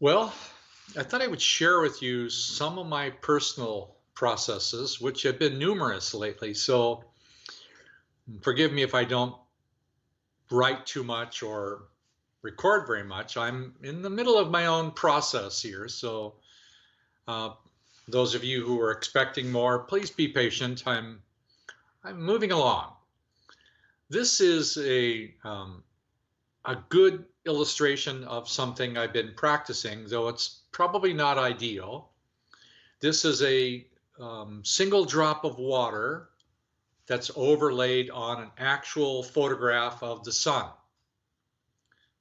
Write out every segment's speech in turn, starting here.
Well, I thought I would share with you some of my personal processes, which have been numerous lately. So forgive me if I don't write too much or record very much. I'm in the middle of my own process here. So uh, those of you who are expecting more, please be patient. I'm moving along. This is a good illustration of something I've been practicing, though it's probably not ideal. This is a single drop of water that's overlaid on an actual photograph of the sun.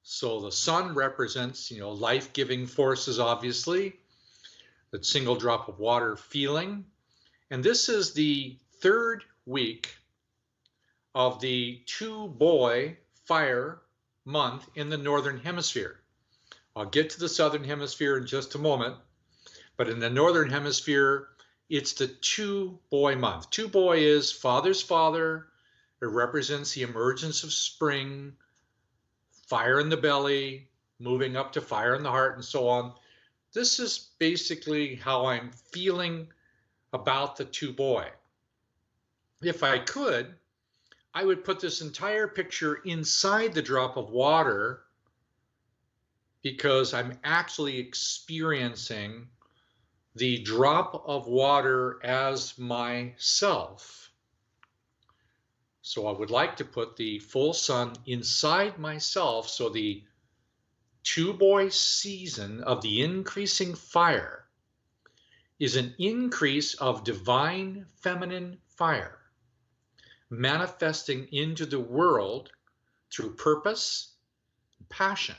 So the sun represents, life-giving forces, obviously, that single drop of water feeling. And this is the third week of the two-boy fire month in the Northern Hemisphere. I'll get to the Southern Hemisphere in just a moment, but in the Northern Hemisphere, it's the two-boy month. Two-boy is father's father. It represents the emergence of spring, fire in the belly, moving up to fire in the heart, and so on. This is basically how I'm feeling about the two-boy. If I could, I would put this entire picture inside the drop of water because I'm actually experiencing the drop of water as myself. So I would like to put the full sun inside myself so the two-boy season of the increasing fire is an increase of divine feminine fire manifesting into the world through purpose and passion.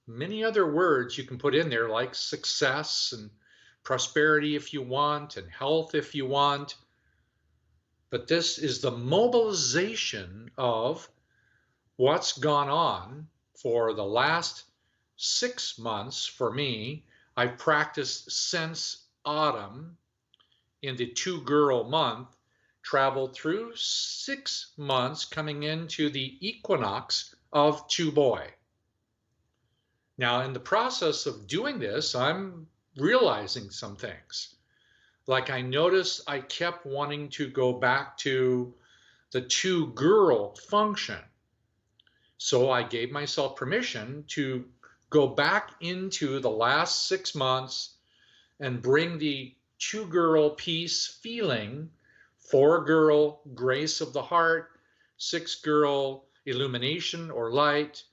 Many other words you can put in there like success and prosperity if you want, and health if you want. But this is the mobilization of what's gone on for the last 6 months for me. I've practiced since autumn in the two-girl month, traveled through 6 months coming into the equinox of two-boy. Now, in the process of doing this, I'm realizing some things. Like I noticed I kept wanting to go back to the two-girl function. So I gave myself permission to go back into the last 6 months and bring the two-girl peace feeling, four-girl grace of the heart, six-girl illumination or light,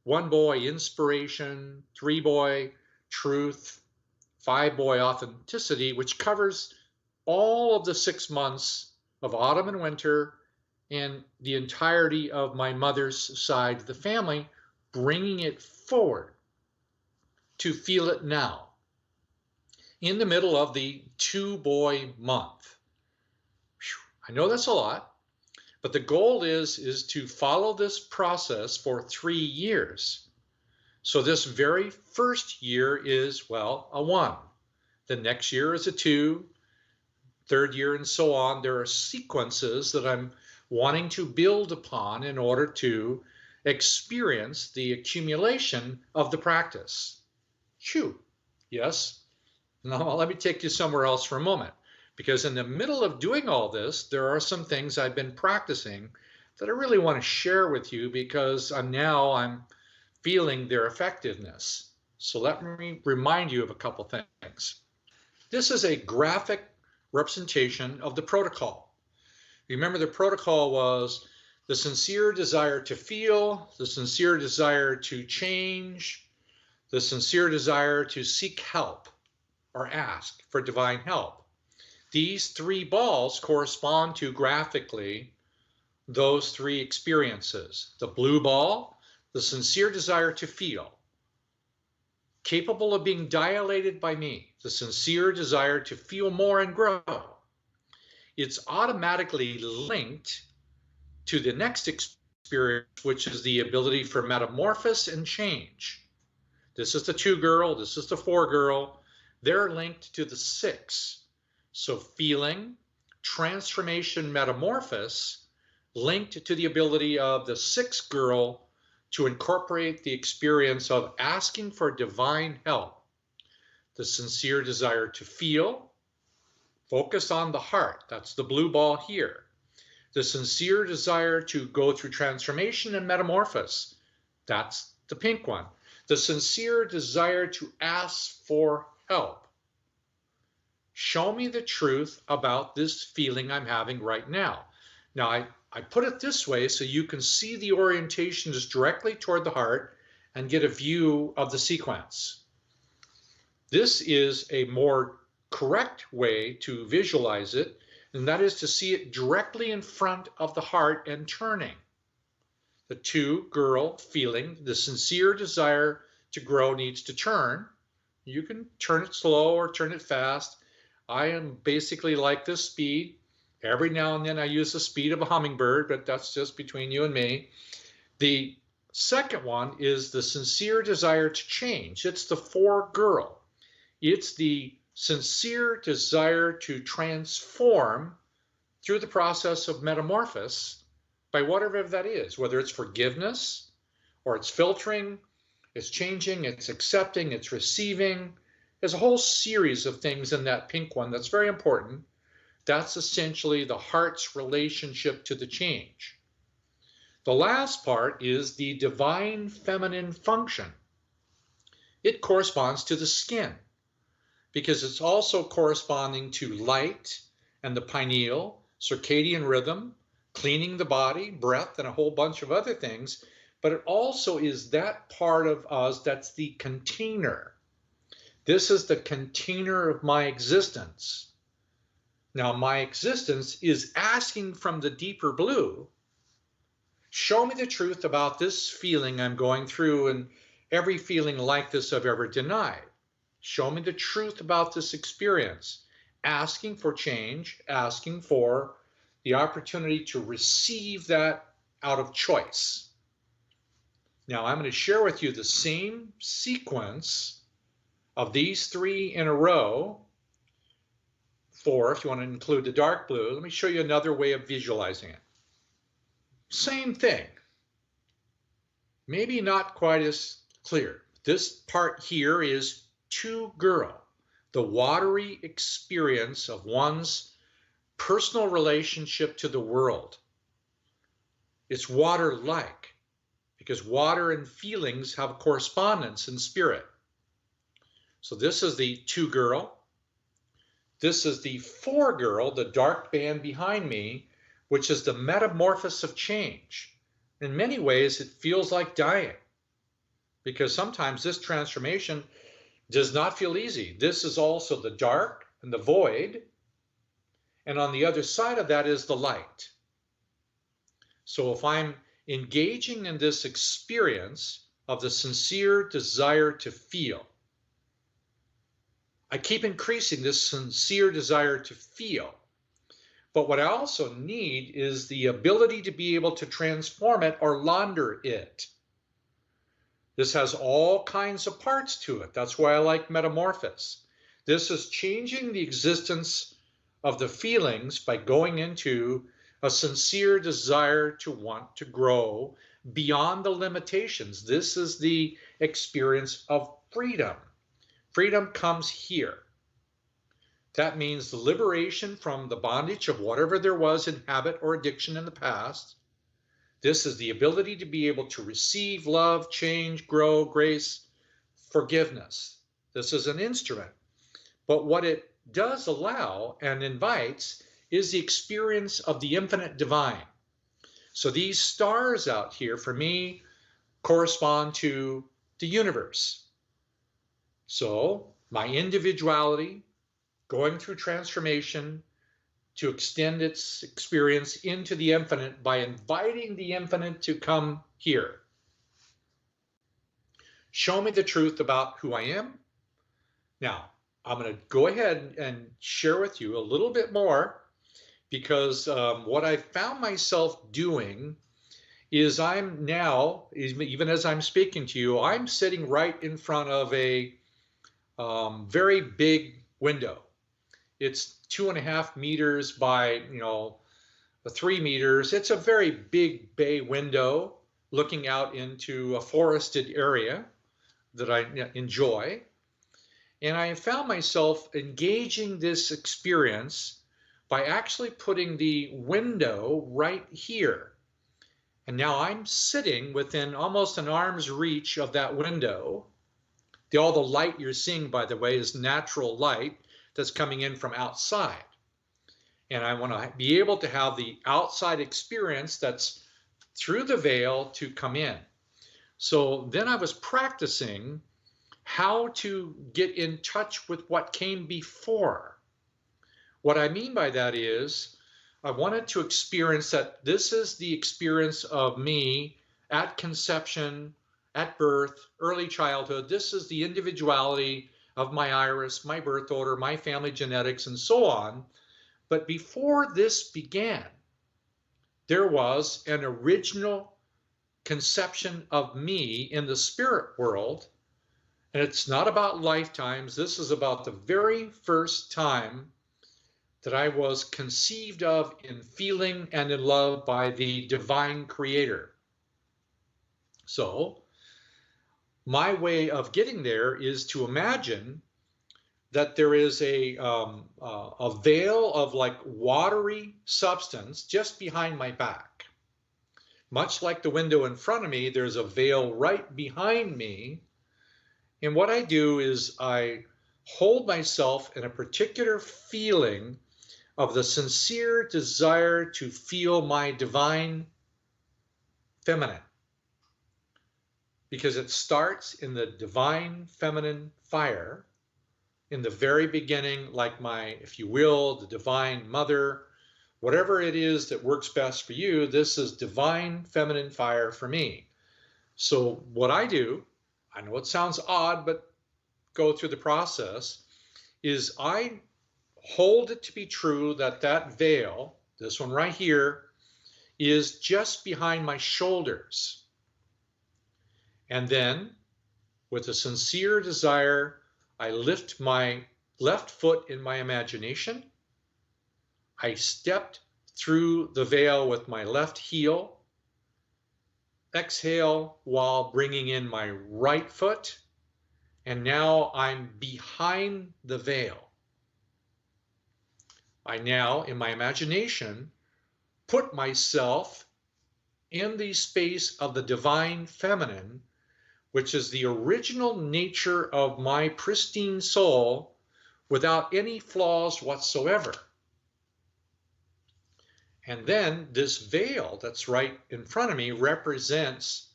one-boy inspiration, three-boy truth, five-boy authenticity, which covers all of the 6 months of autumn and winter and the entirety of my mother's side of the family, bringing it forward to feel it now in the middle of the two-boy month. I know that's a lot, but the goal is to follow this process for 3 years. So this very first year is, well, a 1. The next year is a 2, third year, and so on. There are sequences that I'm wanting to build upon in order to experience the accumulation of the practice. Phew, yes. Now let me take you somewhere else for a moment, because in the middle of doing all this, there are some things I've been practicing that I really want to share with you because I'm feeling their effectiveness. So let me remind you of a couple things. This is a graphic representation of the protocol. Remember, the protocol was the sincere desire to feel, the sincere desire to change, the sincere desire to seek help or ask for divine help. These 3 balls correspond to graphically those 3 experiences. The blue ball, the sincere desire to feel, capable of being dilated by me, the sincere desire to feel more and grow. It's automatically linked to the next experience, which is the ability for metamorphosis and change. This is the 2-girl, this is the 4-girl. They're linked to the 6. So feeling, transformation, metamorphosis, linked to the ability of the 6-girl to incorporate the experience of asking for divine help, the sincere desire to feel, focus on the heart, that's the blue ball here, the sincere desire to go through transformation and metamorphosis, that's the pink one, the sincere desire to ask for help. Show me the truth about this feeling I'm having right now. Now, I put it this way so you can see the orientation is directly toward the heart and get a view of the sequence. This is a more correct way to visualize it, and that is to see it directly in front of the heart and turning. The two girl feeling, the sincere desire to grow needs to turn. You can turn it slow or turn it fast. I am basically like this speed. Every now and then I use the speed of a hummingbird, but that's just between you and me. The second one is the sincere desire to change. It's the four girl. It's the sincere desire to transform through the process of metamorphosis by whatever that is, whether it's forgiveness or it's filtering, it's changing, it's accepting, it's receiving. There's a whole series of things in that pink one that's very important. That's essentially the heart's relationship to the change. The last part is the divine feminine function. It corresponds to the skin because it's also corresponding to light and the pineal, circadian rhythm, cleaning the body, breath, and a whole bunch of other things. But it also is that part of us that's the container. This is the container of my existence. Now, my existence is asking from the deeper blue, show me the truth about this feeling I'm going through and every feeling like this I've ever denied. Show me the truth about this experience, asking for change, asking for the opportunity to receive that out of choice. Now, I'm going to share with you the same sequence of these three in a row. Four, if you want to include the dark blue. Let me show you another way of visualizing it. Same thing. Maybe not quite as clear. This part here is two girl, the watery experience of one's personal relationship to the world. It's water-like because water and feelings have correspondence in spirit. So this is the two girl. This is the four girl, the dark band behind me, which is the metamorphosis of change. In many ways, it feels like dying because sometimes this transformation does not feel easy. This is also the dark and the void. And on the other side of that is the light. So if I'm engaging in this experience of the sincere desire to feel, I keep increasing this sincere desire to feel. But what I also need is the ability to be able to transform it or launder it. This has all kinds of parts to it. That's why I like metamorphosis. This is changing the existence of the feelings by going into a sincere desire to want to grow beyond the limitations. This is the experience of freedom. Freedom comes here. That means the liberation from the bondage of whatever there was in habit or addiction in the past. This is the ability to be able to receive love, change, grow, grace, forgiveness. This is an instrument. But what it does allow and invites is the experience of the infinite divine. So these stars out here for me correspond to the universe. So my individuality going through transformation to extend its experience into the infinite by inviting the infinite to come here. Show me the truth about who I am. Now, I'm going to go ahead and share with you a little bit more because what I found myself doing is I'm now, even as I'm speaking to you, I'm sitting right in front of a very big window. It's 2.5 meters by, 3 meters. It's a very big bay window. looking out into a forested area that I enjoy. And I found myself engaging this experience by actually putting the window right here. And now I'm sitting within almost an arm's reach of that window. All the light you're seeing, by the way, is natural light that's coming in from outside. And I want to be able to have the outside experience that's through the veil to come in. So then I was practicing how to get in touch with what came before. What I mean by that is I wanted to experience that this is the experience of me at conception, at birth, early childhood. This is the individuality of my iris, my birth order, my family genetics, and so on. But before this began, there was an original conception of me in the spirit world. And it's not about lifetimes. This is about the very first time that I was conceived of in feeling and in love by the divine creator. So my way of getting there is to imagine that there is a veil of like watery substance just behind my back. Much like the window in front of me, there's a veil right behind me. And what I do is I hold myself in a particular feeling of the sincere desire to feel my divine feminine, because it starts in the divine feminine fire in the very beginning, like my, if you will, the divine mother, whatever it is that works best for you. This is divine feminine fire for me. So what I do, I know it sounds odd, but go through the process, is I hold it to be true that that veil, this one right here, is just behind my shoulders. And then, with a sincere desire, I lift my left foot in my imagination. I stepped through the veil with my left heel. Exhale while bringing in my right foot. And now I'm behind the veil. I now, in my imagination, put myself in the space of the divine feminine, which is the original nature of my pristine soul without any flaws whatsoever. And then this veil that's right in front of me represents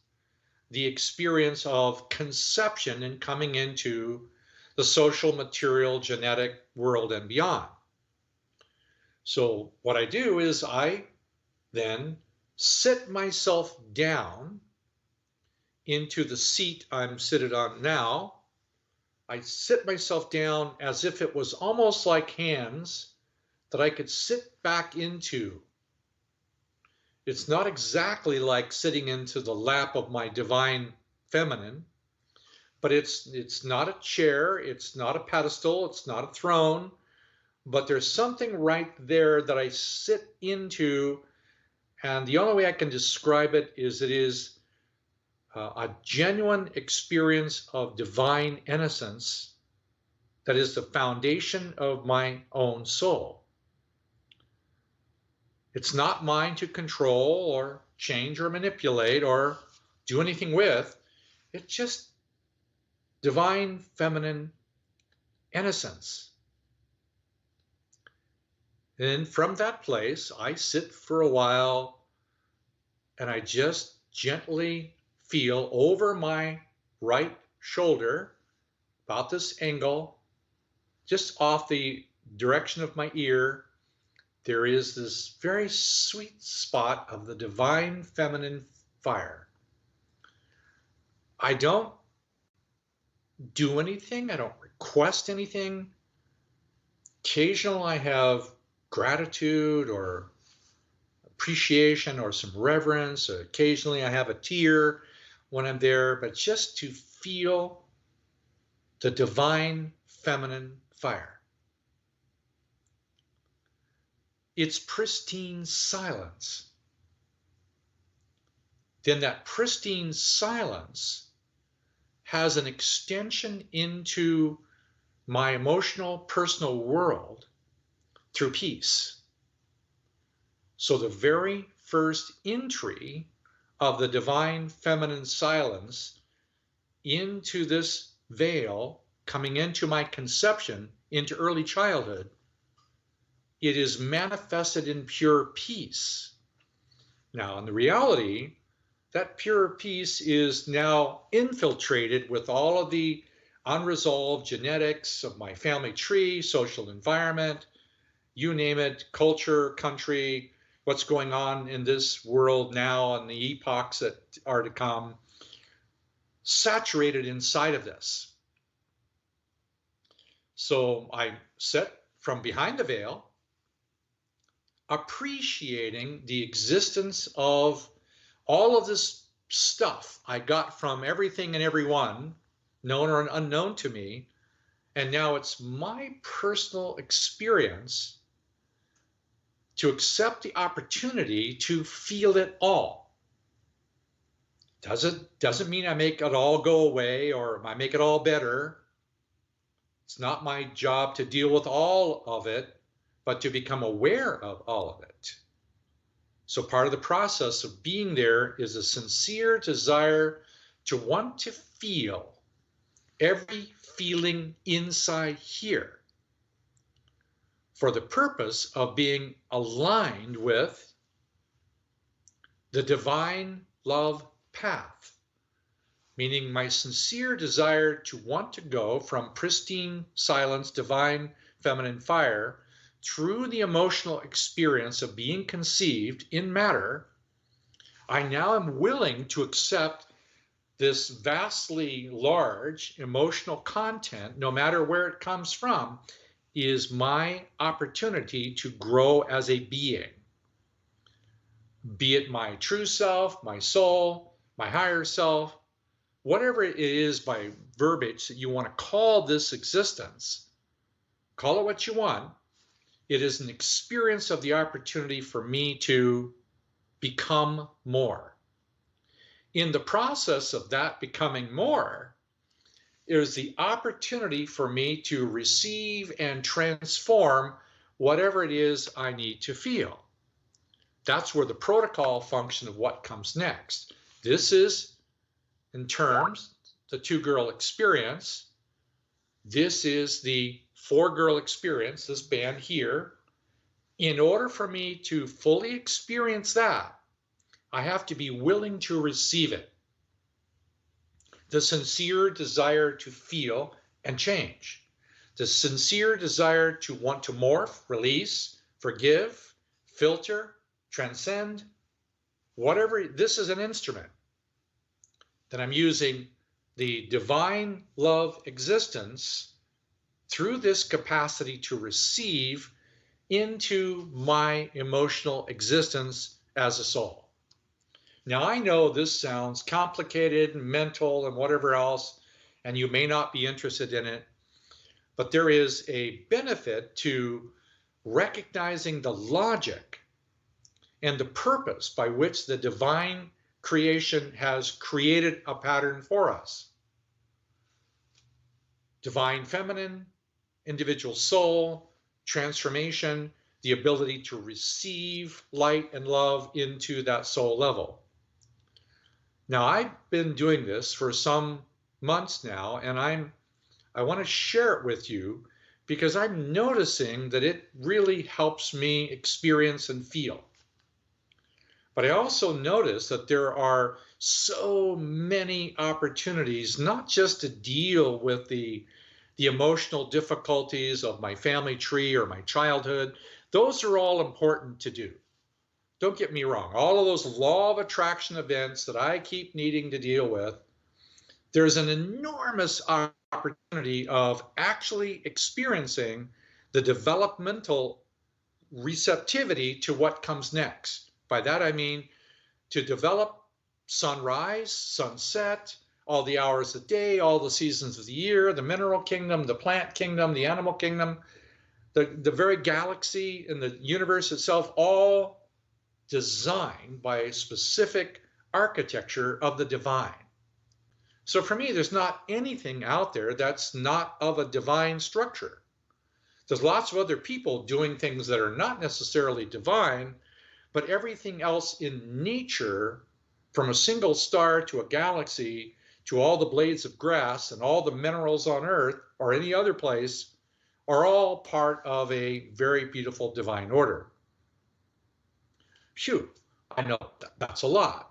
the experience of conception and coming into the social, material, genetic world and beyond. So what I do is I then sit myself down into the seat I'm seated on now. I sit myself down as if it was almost like hands that I could sit back into. It's not exactly like sitting into the lap of my divine feminine, but it's not a chair, it's not a pedestal, it's not a throne, but there's something right there that I sit into, and the only way I can describe it is a genuine experience of divine innocence that is the foundation of my own soul. It's not mine to control or change or manipulate or do anything with. It's just divine feminine innocence. And from that place, I sit for a while and I just gently feel over my right shoulder, about this angle, just off the direction of my ear, there is this very sweet spot of the divine feminine fire. I don't do anything. I don't request anything. Occasionally I have gratitude or appreciation or some reverence. Occasionally I have a tear when I'm there, but just to feel the divine feminine fire. It's pristine silence. then that pristine silence has an extension into my emotional personal world through peace. So the very first entry of the divine feminine silence into this veil, coming into my conception, into early childhood, it is manifested in pure peace. Now, in the reality, that pure peace is now infiltrated with all of the unresolved genetics of my family tree, social environment, you name it, culture, country, what's going on in this world now and the epochs that are to come, saturated inside of this. So I sit from behind the veil, appreciating the existence of all of this stuff I got from everything and everyone, known or unknown to me, and now it's my personal experience to accept the opportunity to feel it all. Doesn't mean I make it all go away or I make it all better. It's not my job to deal with all of it, but to become aware of all of it. So part of the process of being there is a sincere desire to want to feel every feeling inside here for the purpose of being aligned with the divine love path, meaning my sincere desire to want to go from pristine silence, divine feminine fire, through the emotional experience of being conceived in matter. I now am willing to accept this vastly large emotional content, no matter where it comes from, is my opportunity to grow as a being. Be it my true self, my soul, my higher self, whatever it is by verbiage that you want to call this existence, call it what you want. It is an experience of the opportunity for me to become more. In the process of that becoming more, is the opportunity for me to receive and transform whatever it is I need to feel. That's where the protocol function of what comes next. This is, in terms, the two-girl experience. This is the four-girl experience, this band here. In order for me to fully experience that, I have to be willing to receive it. The sincere desire to feel and change. The sincere desire to want to morph, release, forgive, filter, transcend, whatever. This is an instrument that I'm using the divine love existence through this capacity to receive into my emotional existence as a soul. Now, I know this sounds complicated, mental, and whatever else, and you may not be interested in it, but there is a benefit to recognizing the logic and the purpose by which the divine creation has created a pattern for us. Divine feminine, individual soul, transformation, the ability to receive light and love into that soul level. Now, I've been doing this for some months now, and I want to share it with you because I'm noticing that it really helps me experience and feel. But I also notice that there are so many opportunities, not just to deal with the emotional difficulties of my family tree or my childhood. Those are all important to do. Don't get me wrong. All of those law of attraction events that I keep needing to deal with, there's an enormous opportunity of actually experiencing the developmental receptivity to what comes next. By that I mean to develop sunrise, sunset, all the hours of the day, all the seasons of the year, the mineral kingdom, the plant kingdom, the animal kingdom, the very galaxy and the universe itself, all designed by a specific architecture of the divine. So for me, there's not anything out there that's not of a divine structure. There's lots of other people doing things that are not necessarily divine, but everything else in nature, from a single star to a galaxy, to all the blades of grass and all the minerals on Earth or any other place, are all part of a very beautiful divine order. Phew, I know that's a lot.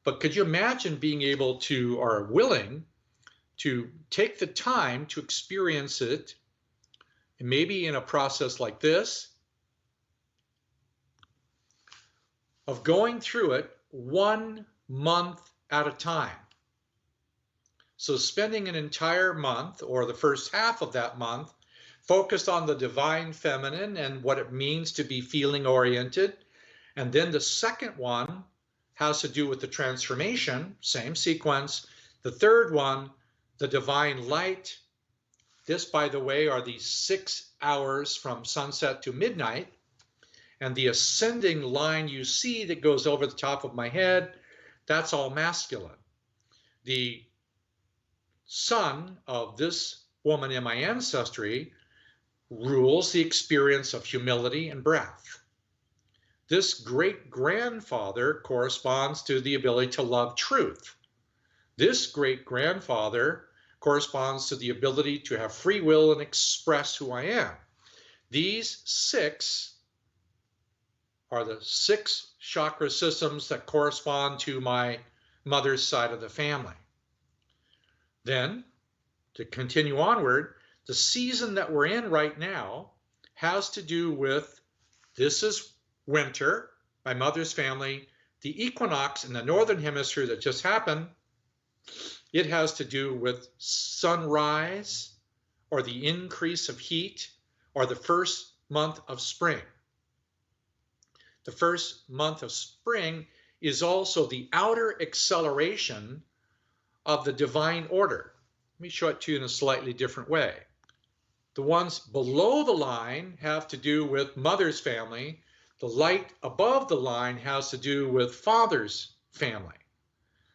But could you imagine being able to, or willing to take the time to experience it, and maybe in a process like this, of going through it 1 month at a time? So spending an entire month, or the first half of that month, focused on the divine feminine and what it means to be feeling oriented. And then the second one has to do with the transformation, same sequence. The third one, the divine light. This, by the way, are the 6 hours from sunset to midnight. And the ascending line you see that goes over the top of my head, that's all masculine. The son of this woman in my ancestry rules the experience of humility and breath. This great-grandfather corresponds to the ability to love truth. This great-grandfather corresponds to the ability to have free will and express who I am. These 6 are the 6 chakra systems that correspond to my mother's side of the family. Then, to continue onward, the season that we're in right now has to do with, this is winter, my mother's family, the equinox in the northern hemisphere that just happened. It has to do with sunrise, or the increase of heat, or the first month of spring. The first month of spring is also the outer acceleration of the divine order. Let me show it to you in a slightly different way. The ones below the line have to do with mother's family. The light above the line has to do with father's family.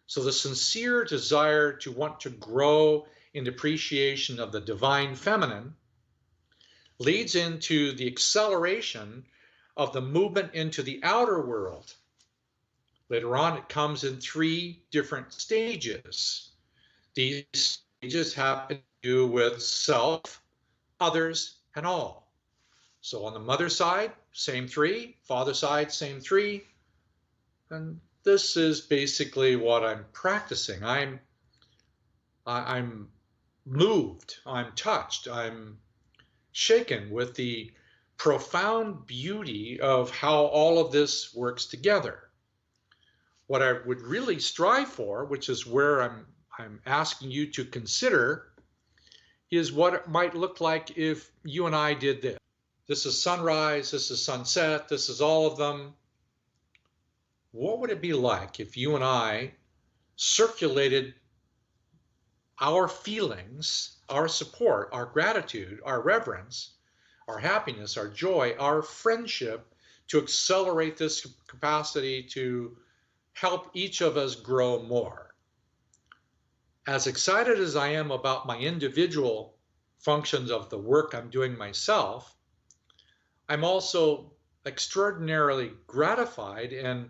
So the sincere desire to want to grow in appreciation of the divine feminine leads into the acceleration of the movement into the outer world. Later on, it comes in 3 different stages. These stages have to do with self, others, and all. So on the mother side, same 3, father side, same 3. And this is basically what I'm practicing. I'm moved, I'm touched, I'm shaken with the profound beauty of how all of this works together. What I would really strive for, which is where I'm asking you to consider, is what it might look like if you and I did this. This is sunrise, this is sunset, this is all of them. What would it be like if you and I circulated our feelings, our support, our gratitude, our reverence, our happiness, our joy, our friendship, to accelerate this capacity to help each of us grow more? As excited as I am about my individual functions of the work I'm doing myself, I'm also extraordinarily gratified and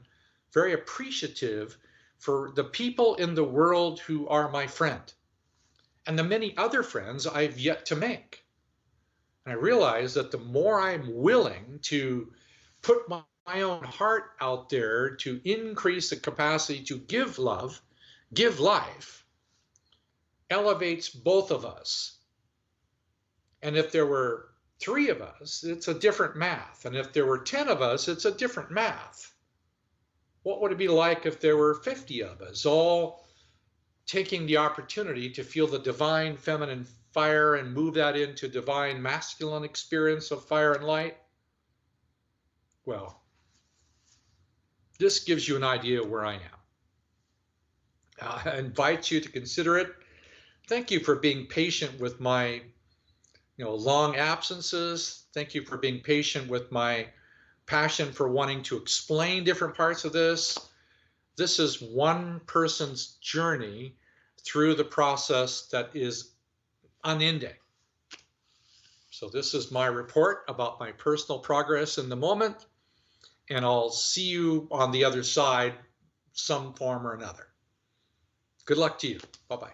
very appreciative for the people in the world who are my friend, and the many other friends I've yet to make. And I realize that the more I'm willing to put my own heart out there to increase the capacity to give love, give life, elevates both of us. And if there were 3 of us, it's a different math. And if there were 10 of us, it's a different math. What would it be like if there were 50 of us, all taking the opportunity to feel the divine feminine fire and move that into divine masculine experience of fire and light? Well, this gives you an idea of where I am. I invite you to consider it. Thank you for being patient with my long absences. Thank you for being patient with my passion for wanting to explain different parts of this. This is one person's journey through the process that is unending. So this is my report about my personal progress in the moment, and I'll see you on the other side, some form or another. Good luck to you. Bye-bye.